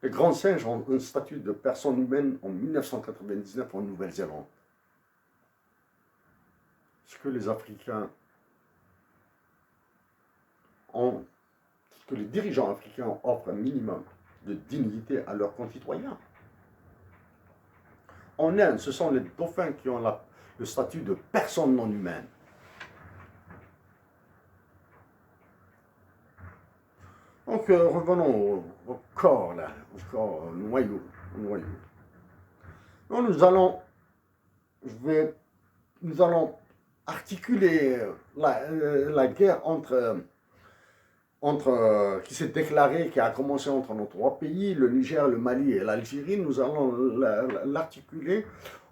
Les grands singes ont un statut de personne humaine en 1999 en Nouvelle-Zélande. Ce que les Africains ont, ce que les dirigeants africains offrent un minimum de dignité à leurs concitoyens. En Inde, ce sont les dauphins qui ont le statut de personne non humaine. Donc, revenons au corps, là, au corps, au noyau. Donc, nous allons articuler la guerre qui s'est déclarée, qui a commencé entre nos trois pays, le Niger, le Mali et l'Algérie. Nous allons l'articuler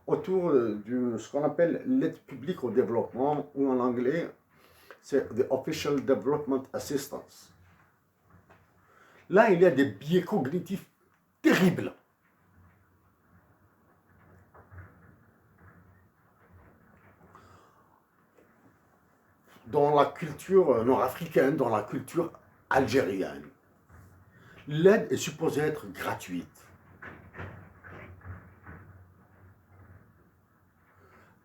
autour de ce qu'on appelle l'aide publique au développement, ou en anglais, c'est the Official Development Assistance. Là, il y a des biais cognitifs terribles. Dans la culture nord-africaine, dans la culture algérienne, l'aide est supposée être gratuite.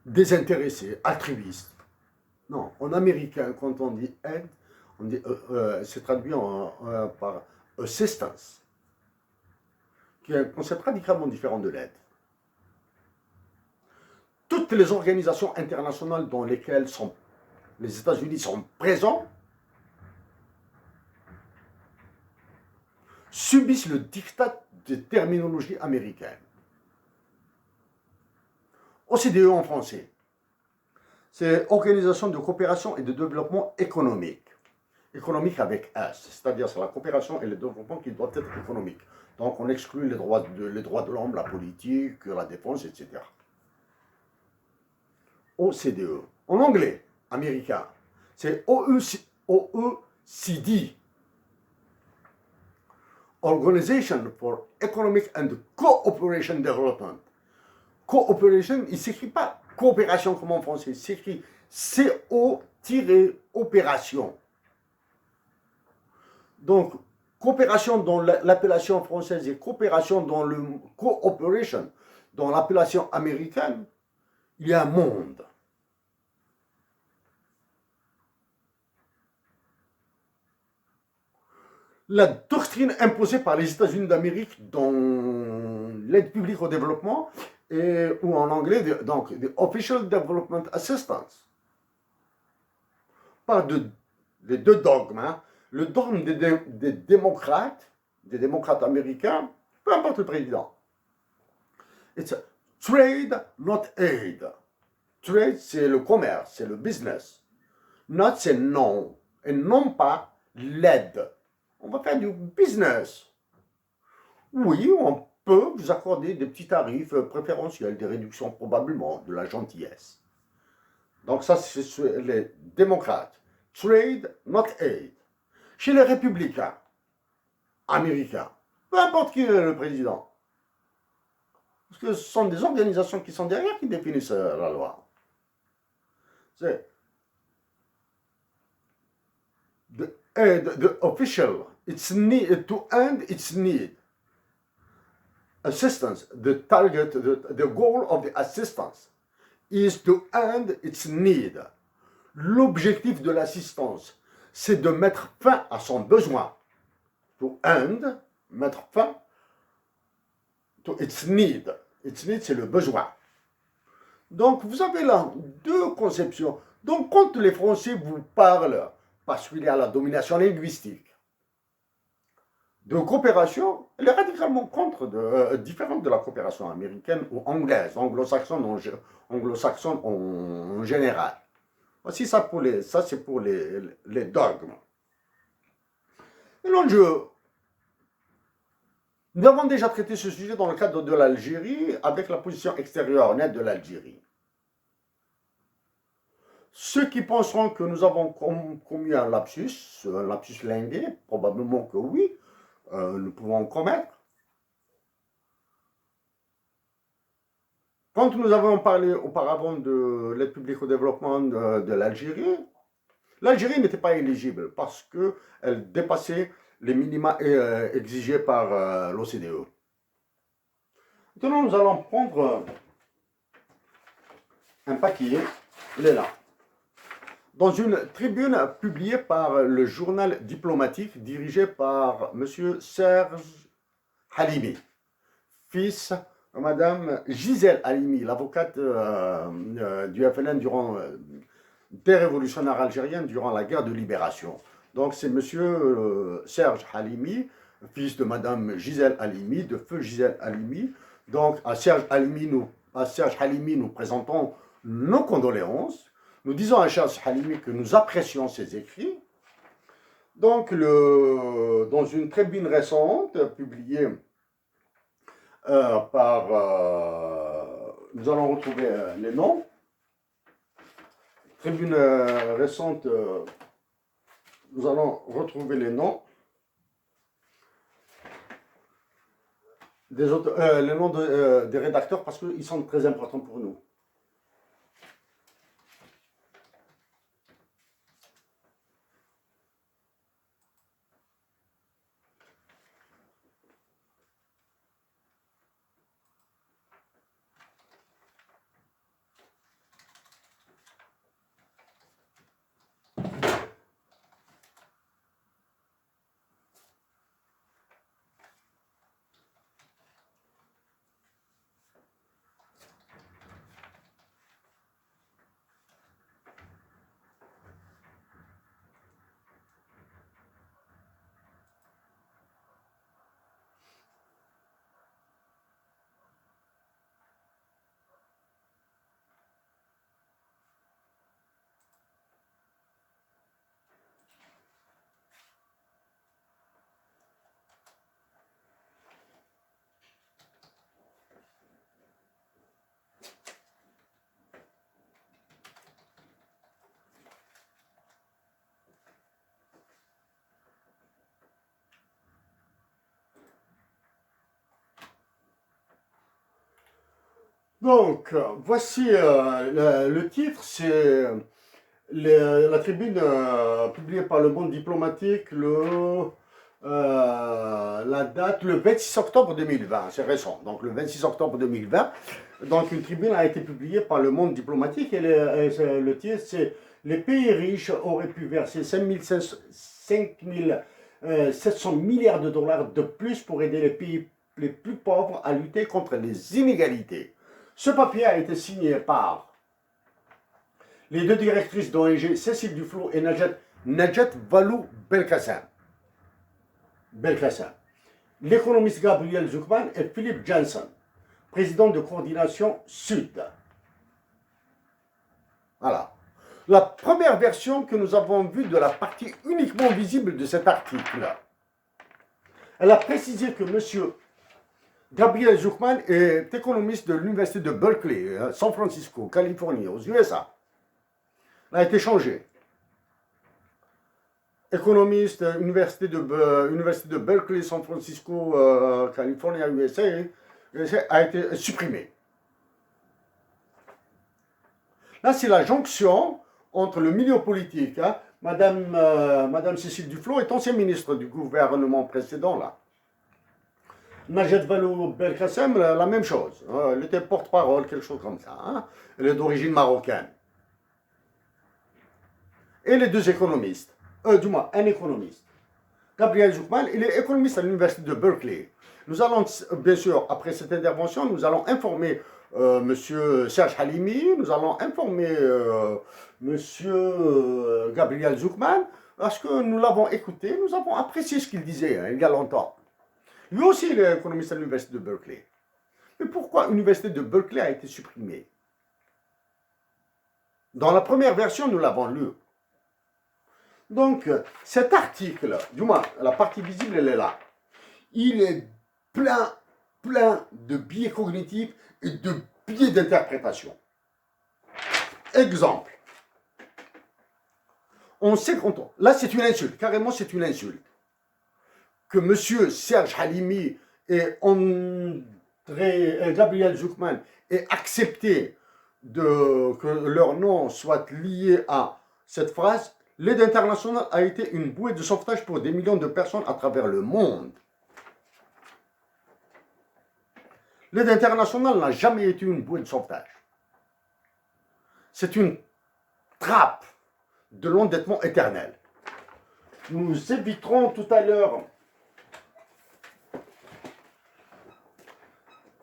Désintéressée, altruiste. Non, en américain, quand on dit aide, c'est traduit par assistance, qui est un concept radicalement différent de l'aide. Toutes les organisations internationales dans lesquelles les États-Unis sont présents subissent le diktat des terminologies américaines. OCDE en français, c'est Organisation de coopération et de développement économique. Économique avec S, c'est-à-dire c'est la coopération et le développement qui doivent être économiques. Donc on exclut les droits de l'homme, la politique, la défense, etc. OCDE. En anglais, américain, c'est OECD. Organization for Economic and Cooperation Development. Cooperation, il ne s'écrit pas coopération comme en français, il s'écrit CO-opération. Donc, coopération dans l'appellation française et coopération dans le cooperation, dans l'appellation américaine, il y a un monde. La doctrine imposée par les États-Unis d'Amérique dans l'aide publique au développement, ou en anglais, donc, the Official Development Assistance, parle des deux dogmes. Hein. Le dogme des démocrates américains, peu importe le président. It's a trade, not aid. Trade, c'est le commerce, c'est le business. Not, c'est non. Et non pas l'aide. On va faire du business. Oui, on peut vous accorder des petits tarifs préférentiels, des réductions probablement, de la gentillesse. Donc ça, c'est les démocrates. Trade, not aid. Chez les républicains américains, peu importe qui est le président, parce que ce sont des organisations qui sont derrière qui définissent la loi. C'est the official, it's need to end its need. Assistance, the target, the goal of the assistance is to end its need. L'objectif de l'assistance, c'est de mettre fin à son besoin. To end, mettre fin, to its need. Its need, c'est le besoin. Donc, vous avez là deux conceptions. Donc, quand les Français vous parlent, parce qu'il y a la domination linguistique, de coopération, elle est radicalement différente de la coopération américaine ou anglaise, anglo-saxonne en général. Voici ça c'est pour les dogmes. Et l'enjeu, nous avons déjà traité ce sujet dans le cadre de l'Algérie avec la position extérieure nette de l'Algérie. Ceux qui penseront que nous avons commis un lapsus lingué, probablement que oui, nous pouvons en commettre. Quand nous avons parlé auparavant de l'aide publique au développement de l'Algérie, l'Algérie n'était pas éligible parce qu'elle dépassait les minima exigés par l'OCDE. Maintenant, nous allons prendre un papier, il est là. Dans une tribune publiée par le journal diplomatique dirigé par M. Serge Halimi, fils de Mme Gisèle Halimi, l'avocate du FLN des révolutionnaires algériens durant la guerre de libération. Donc c'est M. Serge Halimi, fils de Mme Gisèle Halimi, de feu Gisèle Halimi. Donc à Serge Halimi, nous présentons nos condoléances. Nous disons à Serge Halimi que nous apprécions ses écrits. Donc, dans une tribune récente publiée nous allons retrouver les noms. Tribune récente, nous allons retrouver les noms des auteurs, les noms des rédacteurs parce qu'ils sont très importants pour nous. Donc, voici le titre, c'est la tribune publiée par le Monde diplomatique la date le 26 octobre 2020, c'est récent, donc le 26 octobre 2020. Donc une tribune a été publiée par le Monde diplomatique et le titre c'est « Les pays riches auraient pu verser 5700 milliards de dollars de plus pour aider les pays les plus pauvres à lutter contre les inégalités ». Ce papier a été signé par les deux directrices d'ONG, Cécile Duflot et Najat Vallaud-Belkacem. L'économiste Gabriel Zucman et Philippe Janssen, président de Coordination Sud. Voilà. La première version que nous avons vue de la partie uniquement visible de cet article. Elle a précisé que M. Gabriel Zucman est économiste de l'université de Berkeley, San Francisco, Californie, aux USA. Elle a été changée. Économiste, université de Berkeley, San Francisco, Californie, USA, a été supprimée. Là, c'est la jonction entre le milieu politique. Hein. Madame Cécile Duflot est ancienne ministre du gouvernement précédent, là. Najat Vallaud-Belkacem, la même chose. Elle était porte-parole, quelque chose comme ça. Hein. Elle est d'origine marocaine. Et les deux économistes, du moins un économiste. Gabriel Zucman, il est économiste à l'université de Berkeley. Nous allons, bien sûr, après cette intervention, nous allons informer M. Serge Halimi, nous allons informer M. Gabriel Zucman, parce que nous l'avons écouté, nous avons apprécié ce qu'il disait hein, il y a longtemps. Lui aussi, il est économiste à l'université de Berkeley. Mais pourquoi l'université de Berkeley a été supprimée? Dans la première version, nous l'avons lu. Donc, cet article, du moins, la partie visible, elle est là. Il est plein de biais cognitifs et de biais d'interprétation. Exemple. On sait quand là, c'est une insulte. Carrément, c'est une insulte. Que M. Serge Halimi et Gabriel Zucman aient accepté que leur nom soit lié à cette phrase. L'aide internationale a été une bouée de sauvetage pour des millions de personnes à travers le monde. L'aide internationale n'a jamais été une bouée de sauvetage. C'est une trappe de l'endettement éternel. Nous éviterons tout à l'heure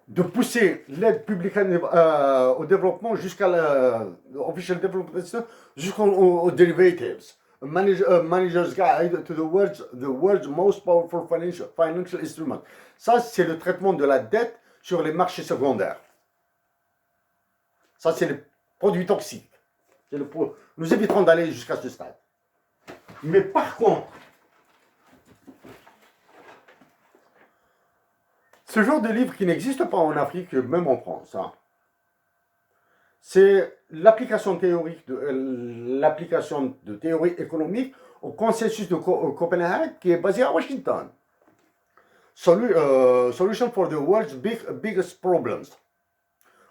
de pousser l'aide publique au développement jusqu'à l'official development, jusqu'aux derivatives. Manager's Guide to the world's most powerful financial instrument. Ça, c'est le traitement de la dette sur les marchés secondaires. Ça, c'est les produits toxiques. Nous éviterons d'aller jusqu'à ce stade. Mais par contre, ce genre de livre qui n'existe pas en Afrique, même en France, hein, c'est l'application théorique l'application de théorie économique au consensus de Copenhague qui est basé à Washington. Solution for the world's biggest problems.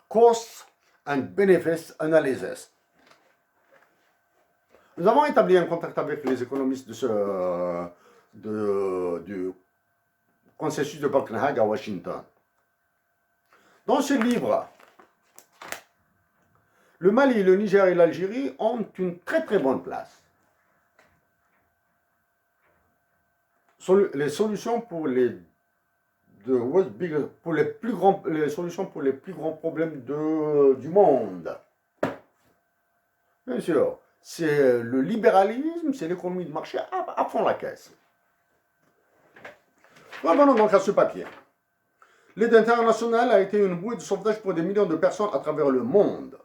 Costs and benefits analysis. Nous avons établi un contact avec les économistes du consensus de Copenhague à Washington. Dans ce livre, le Mali, le Niger et l'Algérie ont une très très bonne place. Les solutions pour les solutions pour les plus grands problèmes du monde. Bien sûr, c'est le libéralisme, c'est l'économie de marché à fond la caisse. Revenons donc à ce papier. L'aide internationale a été une bouée de sauvetage pour des millions de personnes à travers le monde.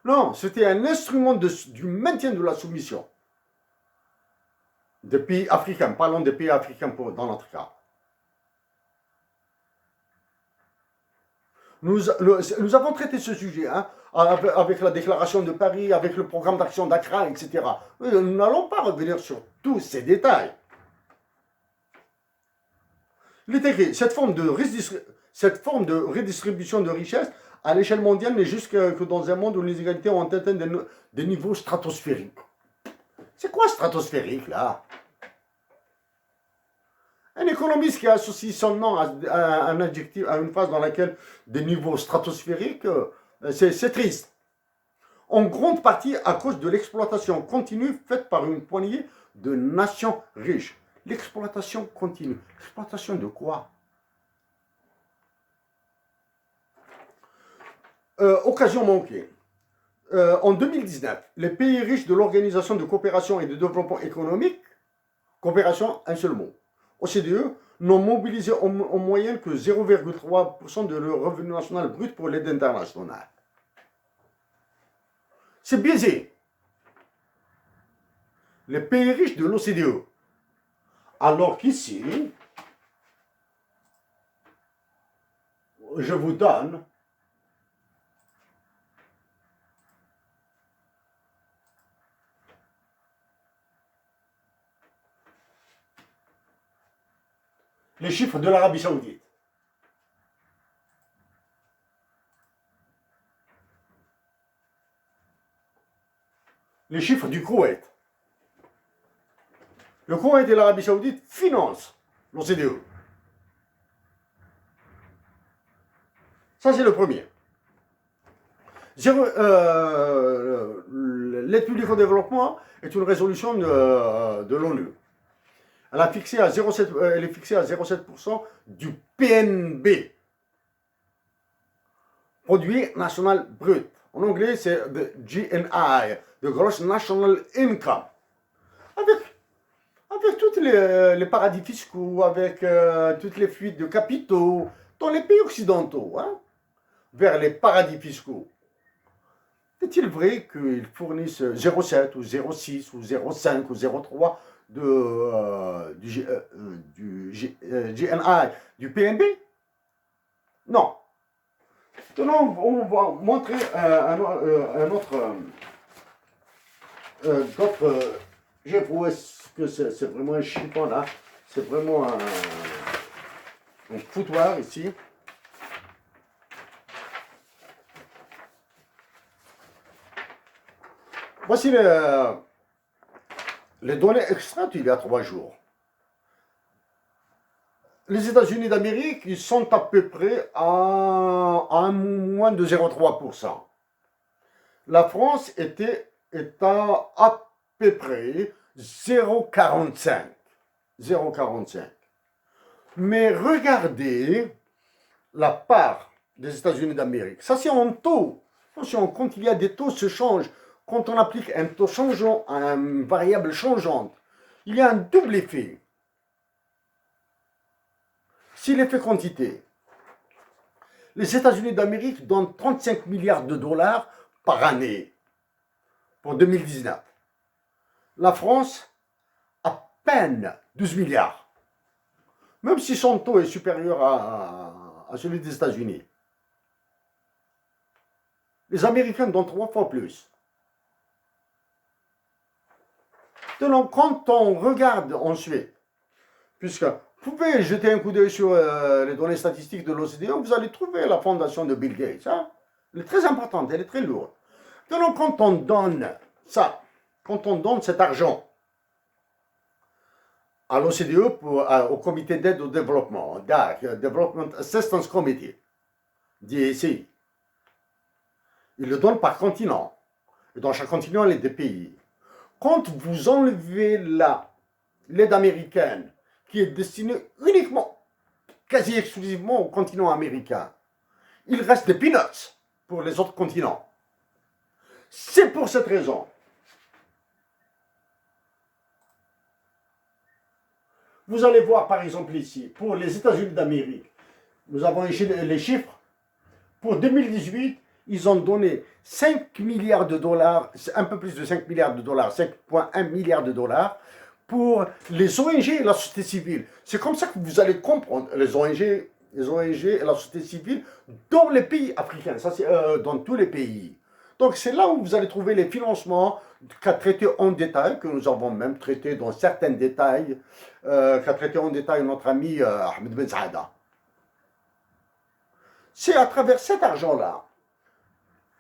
Non, c'était un instrument du maintien de la soumission des pays africains. Parlons des pays africains dans notre cas. Nous avons traité ce sujet hein, avec la déclaration de Paris, avec le programme d'action d'Accra, etc. Nous n'allons pas revenir sur tous ces détails. Il est écrit, cette forme de redistribution de richesse à l'échelle mondiale n'est juste que dans un monde où les inégalités ont atteint des niveaux stratosphériques. C'est quoi stratosphérique là? Un économiste qui associe son nom à un adjectif, à une phrase dans laquelle des niveaux stratosphériques, c'est triste. En grande partie à cause de l'exploitation continue faite par une poignée de nations riches. L'exploitation continue. L'exploitation de quoi? Occasion manquée. En 2019, les pays riches de l'Organisation de coopération et de développement économique, coopération, un seul mot, OCDE, n'ont mobilisé en moyenne que 0,3% de leur revenu national brut pour l'aide internationale. C'est biaisé. Les pays riches de l'OCDE. Alors qu'ici, je vous donne les chiffres de l'Arabie Saoudite. Les chiffres du Koweït. Le Koweït et l'Arabie Saoudite financent l'OCDE. Ça, c'est le premier. L'aide publique au développement est une résolution de l'ONU. Elle est fixée à 0,7% du PNB, produit national brut. En anglais, c'est the GNI, the Gross National Income. Avec tous les paradis fiscaux, avec toutes les fuites de capitaux dans les pays occidentaux, hein, vers les paradis fiscaux. Est-il vrai qu'ils fournissent 0,7 ou 0,6 ou 0,5 ou 0,3 du GNI, du PNB? Non. Maintenant, on va montrer un autre j'ai trouvé que c'est vraiment un chiffon là. C'est vraiment un foutoir ici. Voici les données extraites il y a 3 jours. Les États-Unis d'Amérique, ils sont à peu près à moins de 0,3%. La France est à peu près 0,45. 0,45. Mais regardez la part des États-Unis d'Amérique. Ça, c'est en taux. Attention, quand il y a des taux se changent, quand on applique un taux changeant à une variable changeante, il y a un double effet. Si l'effet quantité, les États-Unis d'Amérique donnent 35 milliards de dollars par année pour 2019. La France, à peine 12 milliards. Même si son taux est supérieur à celui des États-Unis. Les Américains donnent 3 fois plus. Donc, quand on regarde ensuite, puisque vous pouvez jeter un coup d'œil sur les données statistiques de l'OCDE, vous allez trouver la fondation de Bill Gates. Hein? Elle est très importante, elle est très lourde. Donc, quand on donne ça, quand on donne cet argent à l'OCDE, au comité d'aide au développement, DAC, Development Assistance Committee, DAC, ils le donnent par continent. Et dans chaque continent, il y a des pays. Quand vous enlevez l'aide américaine, qui est destinée uniquement, quasi exclusivement au continent américain, il reste des peanuts pour les autres continents. C'est pour cette raison. Vous allez voir par exemple ici, pour les États-Unis d'Amérique, nous avons les chiffres. Pour 2018, ils ont donné 5 milliards de dollars, un peu plus de 5 milliards de dollars, 5,1 milliards de dollars, pour les ONG et la société civile. C'est comme ça que vous allez comprendre les ONG et la société civile dans les pays africains, ça c'est dans tous les pays. Donc c'est là où vous allez trouver les financements qu'a traité en détail, que nous avons même traité dans certains détails, qu'a traité en détail notre ami Ahmed Ben Saada. C'est à travers cet argent-là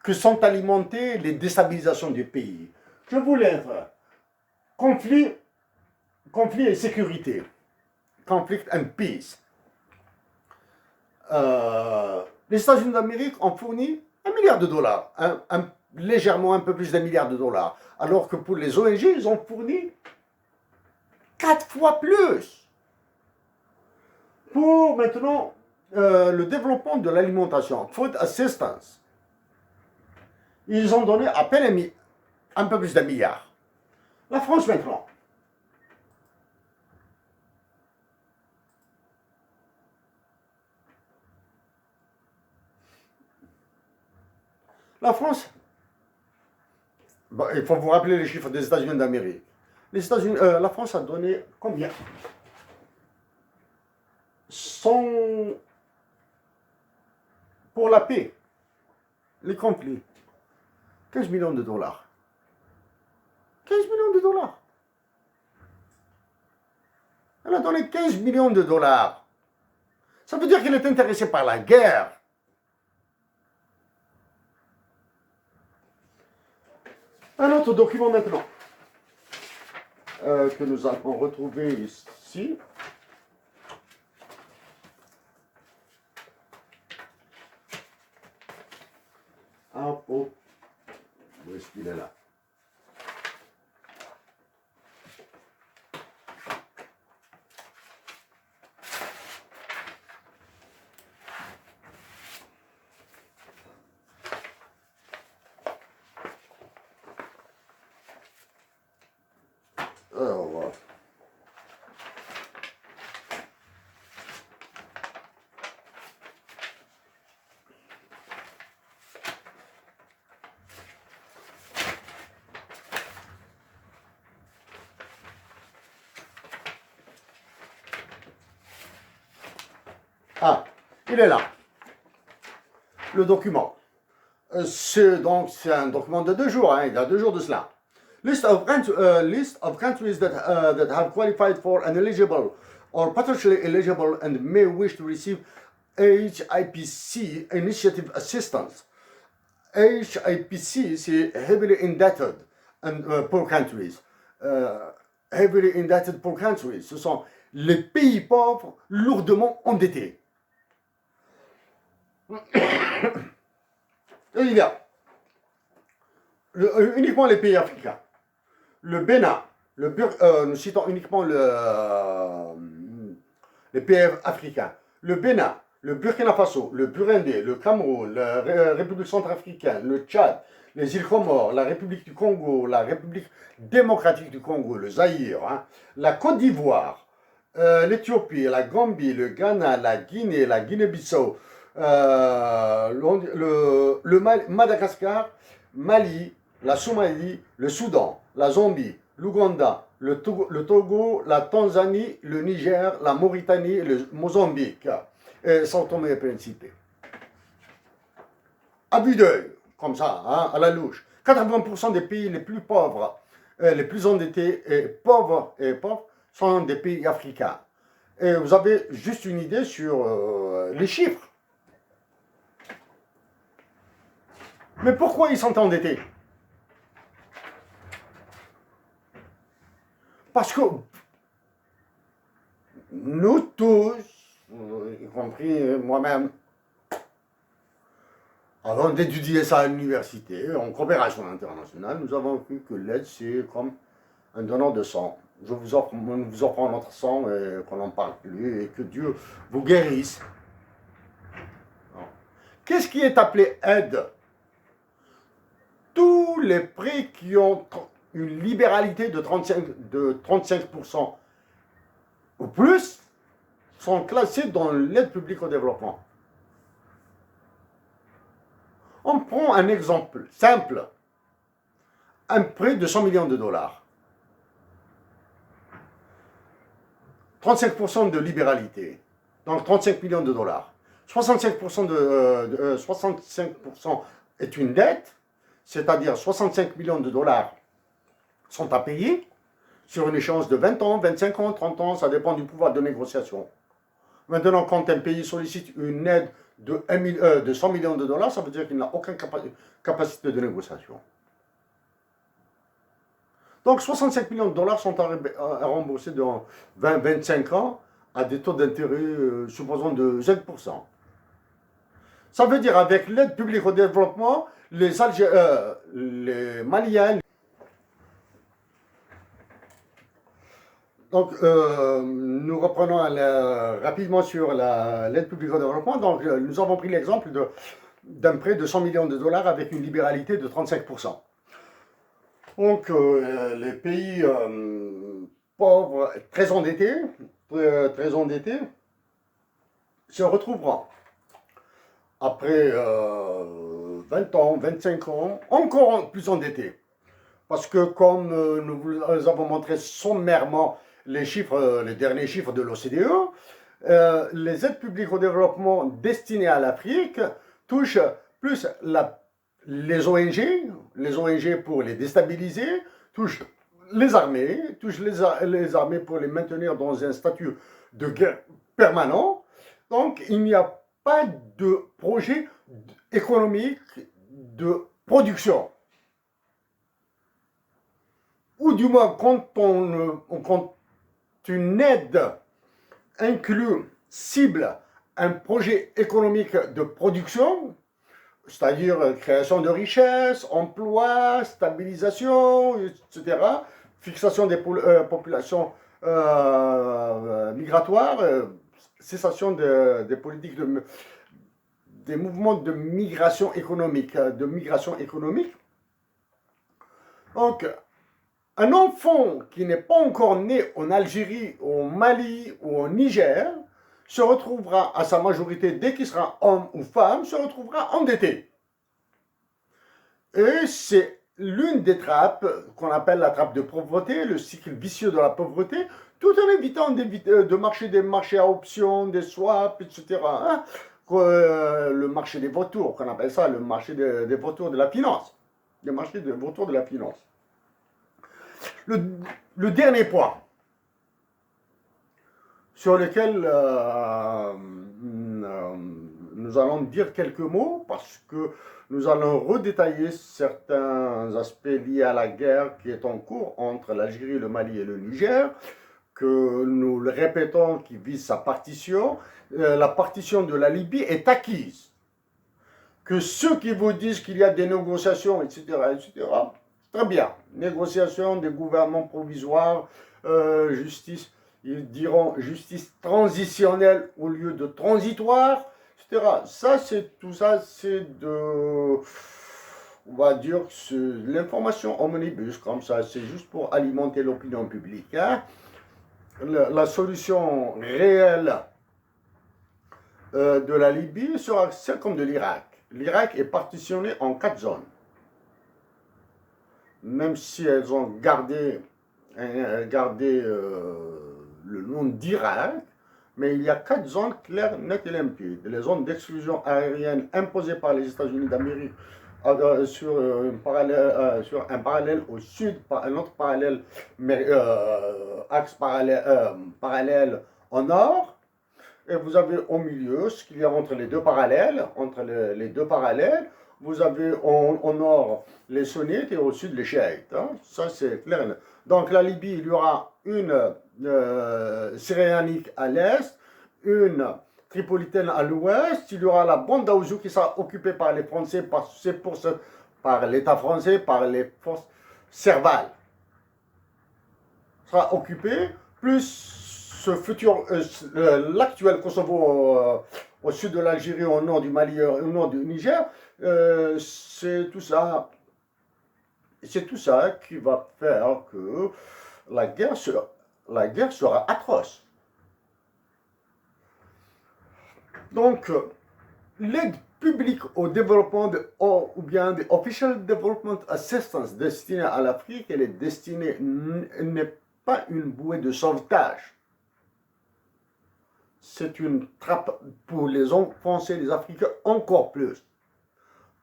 que sont alimentées les déstabilisations du pays. Je vous lettre. Conflit et sécurité. Conflict and peace. Les États-Unis d'Amérique ont fourni 1 milliard de dollars, légèrement un peu plus d'1 milliard de dollars, alors que pour les ONG, ils ont fourni 4 fois plus. Pour maintenant le développement de l'alimentation, food assistance, ils ont donné à peine un peu plus d'1 milliard. La France maintenant. La France, bon, il faut vous rappeler les chiffres des États-Unis d'Amérique. La France a donné combien 100 pour la paix, les conflits. 15 millions de dollars. 15 millions de dollars. Elle a donné 15 millions de dollars. Ça veut dire qu'elle est intéressée par la guerre. Un autre document maintenant que nous allons retrouver ici. Oh, où est-ce qu'il est là? Alors, voilà. Ah, il est là. Le document. C'est un document de 2 jours, hein, il y a 2 jours de cela. List of countries that have qualified for an eligible or potentially eligible and may wish to receive HIPC initiative assistance. HIPC, c'est heavily indebted. and poor countries. Heavily indebted poor countries. Ce sont les pays pauvres lourdement endettés. Et il y a uniquement les pays africains. Le Bénin, nous citons uniquement les pays africains. Le Bénin, le Burkina Faso, le Burundi, le Cameroun, la République centrafricaine, le Tchad, les îles Comores, la République du Congo, la République démocratique du Congo, le Zaïre, hein, la Côte d'Ivoire, l'Éthiopie, la Gambie, le Ghana, la Guinée, la Guinée-Bissau, le Madagascar, Mali, la Somalie, le Soudan, la Zambie, l'Ouganda, le Togo, la Tanzanie, le Niger, la Mauritanie et le Mozambique. Et Sao Tomé et Principe. À vue d'œil, comme ça, hein, à la louche. 80% des pays les plus pauvres, les plus endettés et pauvres sont des pays africains. Et vous avez juste une idée sur les chiffres. Mais pourquoi ils sont endettés? Parce que nous tous, y compris moi-même, avant d'étudier ça à l'université, en coopération internationale, nous avons vu que l'aide, c'est comme un donneur de sang. Nous vous offrons notre sang et qu'on n'en parle plus et que Dieu vous guérisse. Qu'est-ce qui est appelé aide? Tous les prix qui ont une libéralité de 35% ou plus sont classés dans l'aide publique au développement. On prend un exemple simple. Un prêt de 100 millions de dollars. 35% de libéralité. Donc 35 millions de dollars. 65% 65% est une dette, c'est-à-dire 65 millions de dollars sont à payer sur une échéance de 20 ans, 25 ans, 30 ans, ça dépend du pouvoir de négociation. Maintenant, quand un pays sollicite une aide de 100 millions de dollars, ça veut dire qu'il n'a aucune capacité de négociation. Donc 65 millions de dollars sont à rembourser dans 20-25 ans à des taux d'intérêt, supposons, de 5%. Ça veut dire avec l'aide publique au développement, les Maliens. Donc, nous reprenons rapidement sur l'aide publique au développement. Donc, nous avons pris l'exemple d'un prêt de 100 millions de dollars avec une libéralité de 35%. Donc, les pays pauvres, très endettés, se retrouveront après 20 ans, 25 ans, encore plus endettés. Parce que comme nous vous avons montré sommairement les derniers chiffres de l'OCDE, les aides publiques au développement destinées à l'Afrique touchent plus les ONG pour les déstabiliser, touchent les armées, les armées pour les maintenir dans un statut de guerre permanent. Donc il n'y a pas de projet économique de production. Ou du moins, quand une aide cible un projet économique de production, c'est-à-dire création de richesses, emploi, stabilisation, etc., fixation des populations migratoires, cessation des politiques des mouvements de migration économique, Donc, un enfant qui n'est pas encore né en Algérie, au Mali ou au Niger se retrouvera à sa majorité, dès qu'il sera homme ou femme, se retrouvera endetté. Et c'est l'une des trappes qu'on appelle la trappe de pauvreté, le cycle vicieux de la pauvreté, tout en évitant de marcher des marchés à options, des swaps, etc. Hein, le marché des vautours, qu'on appelle ça le marché des vautours de la finance. Le marché des vautours de la finance. Le dernier point sur lequel nous allons dire quelques mots parce que nous allons redétailler certains aspects liés à la guerre qui est en cours entre l'Algérie, le Mali et le Niger, que nous le répétons, qui vise sa partition. La partition de la Libye est acquise. Que ceux qui vous disent qu'il y a des négociations, etc., très bien. Négociations, des gouvernements provisoires, justice, ils diront justice transitionnelle au lieu de transitoire, etc. Ça, c'est tout ça, c'est de, on va dire, l'information omnibus, comme ça, c'est juste pour alimenter l'opinion publique. Hein. La solution réelle de la Libye sera celle comme de l'Irak. L'Irak est partitionné en 4 zones. Même si elles ont gardé le nom d'Irak, mais il y a 4 zones claires, nettes et limpides. Les zones d'exclusion aérienne imposées par les États-Unis d'Amérique sur un parallèle au sud, un autre parallèle, axe parallèle au nord. Et vous avez au milieu ce qu'il y a entre les deux parallèles, vous avez au nord les sunnites et au sud les chiites. Hein. Ça, c'est clair. Donc, la Libye, il y aura une syrianique à l'est, une tripolitaine à l'ouest. Il y aura la bande d'Aouzou qui sera occupée par les Français, par l'État français, par les forces servales. Sera occupée, plus l'actuel Kosovo au sud de l'Algérie, au nord du Mali, au nord du Niger, c'est tout ça qui va faire que la guerre sera atroce. Donc, l'aide publique au développement ou bien des Official Development Assistance destinée à l'Afrique, elle est destinée, n'est pas une bouée de sauvetage. C'est une trappe pour les Français et les Africains encore plus.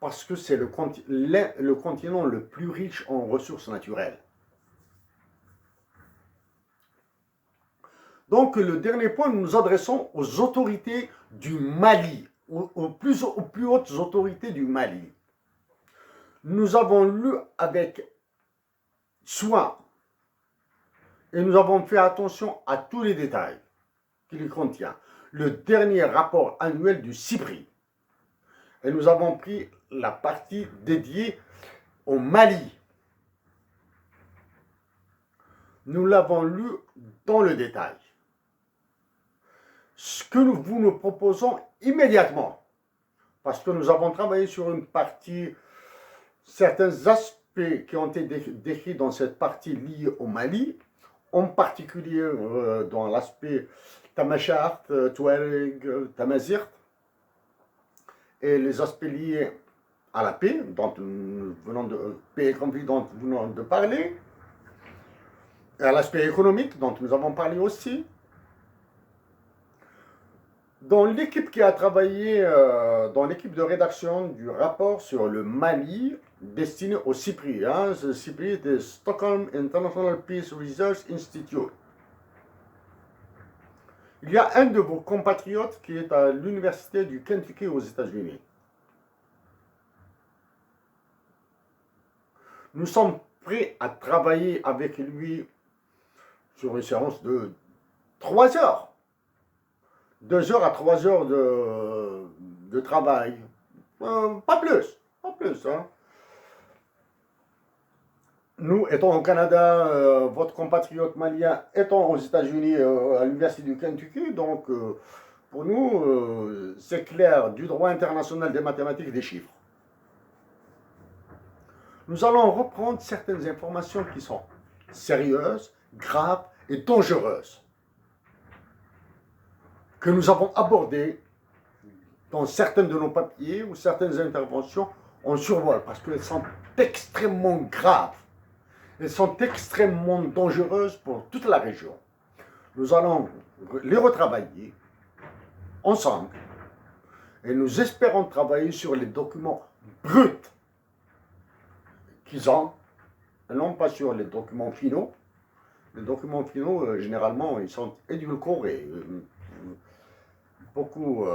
Parce que c'est le continent le plus riche en ressources naturelles. Donc, le dernier point, nous nous adressons aux autorités du Mali, aux plus hautes autorités du Mali. Nous avons lu avec soin et nous avons fait attention à tous les détails qu'il contient. Le dernier rapport annuel du CIPRI. Et nous avons pris la partie dédiée au Mali. Nous l'avons lu dans le détail. Ce que vous nous proposons immédiatement, parce que nous avons travaillé sur une partie, certains aspects qui ont été décrits dans cette partie liée au Mali, en particulier dans l'aspect Tamashart, Touareg, Tamazirt, et les aspects liés à la paix, dont nous venons de parler, et à l'aspect économique, dont nous avons parlé aussi. Dans l'équipe qui a travaillé, dans l'équipe de rédaction du rapport sur le Mali, destiné au CIPRI, hein, ce CIPRI de Stockholm International Peace Research Institute. Il y a un de vos compatriotes qui est à l'université du Kentucky aux États-Unis. Nous sommes prêts à travailler avec lui sur une séance de 3 heures. 2 heures à 3 heures de travail. Pas plus. Hein. Nous étant au Canada, votre compatriote malien étant aux États-Unis à l'université du Kentucky, donc pour nous, c'est clair, du droit international des mathématiques et des chiffres. Nous allons reprendre certaines informations qui sont sérieuses, graves et dangereuses, que nous avons abordées dans certains de nos papiers ou certaines interventions en survol, parce qu'elles sont extrêmement graves. Elles sont extrêmement dangereuses pour toute la région. Nous allons les retravailler ensemble et nous espérons travailler sur les documents bruts qu'ils ont, et non pas sur les documents finaux. Les documents finaux, généralement, ils sont édulcorés. Beaucoup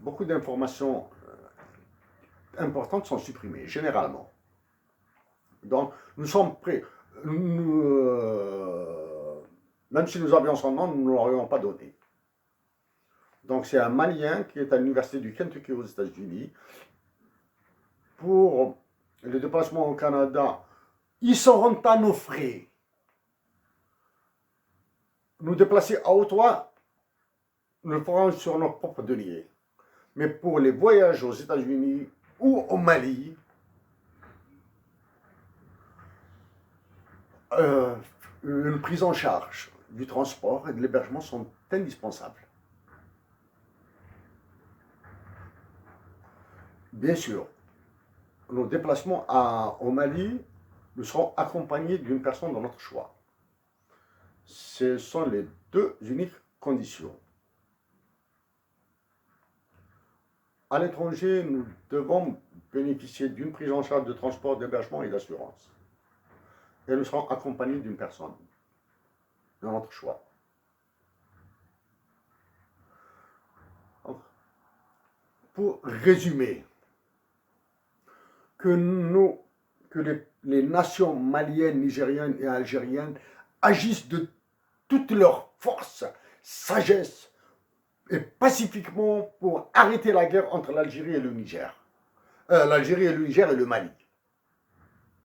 beaucoup d'informations importantes sont supprimées, généralement. Donc, nous sommes prêts. Même si nous avions son nom, nous ne l'aurions pas donné. Donc, c'est un Malien qui est à l'université du Kentucky aux États-Unis. Pour les déplacements au Canada, ils seront à nos frais. Nous déplacer à Ottawa, nous le ferons sur nos propres deniers. Mais pour les voyages aux États-Unis ou au Mali, une prise en charge du transport et de l'hébergement sont indispensables. Bien sûr, nos déplacements au Mali nous seront accompagnés d'une personne de notre choix. Ce sont les deux uniques conditions. À l'étranger, nous devons bénéficier d'une prise en charge de transport, d'hébergement et d'assurance. Et nous serons accompagnés d'une personne de notre choix. Pour résumer, que les nations maliennes, nigériennes et algériennes agissent de toute leur force, sagesse et pacifiquement pour arrêter la guerre entre l'Algérie et le Niger. L'Algérie et le Niger et le Mali.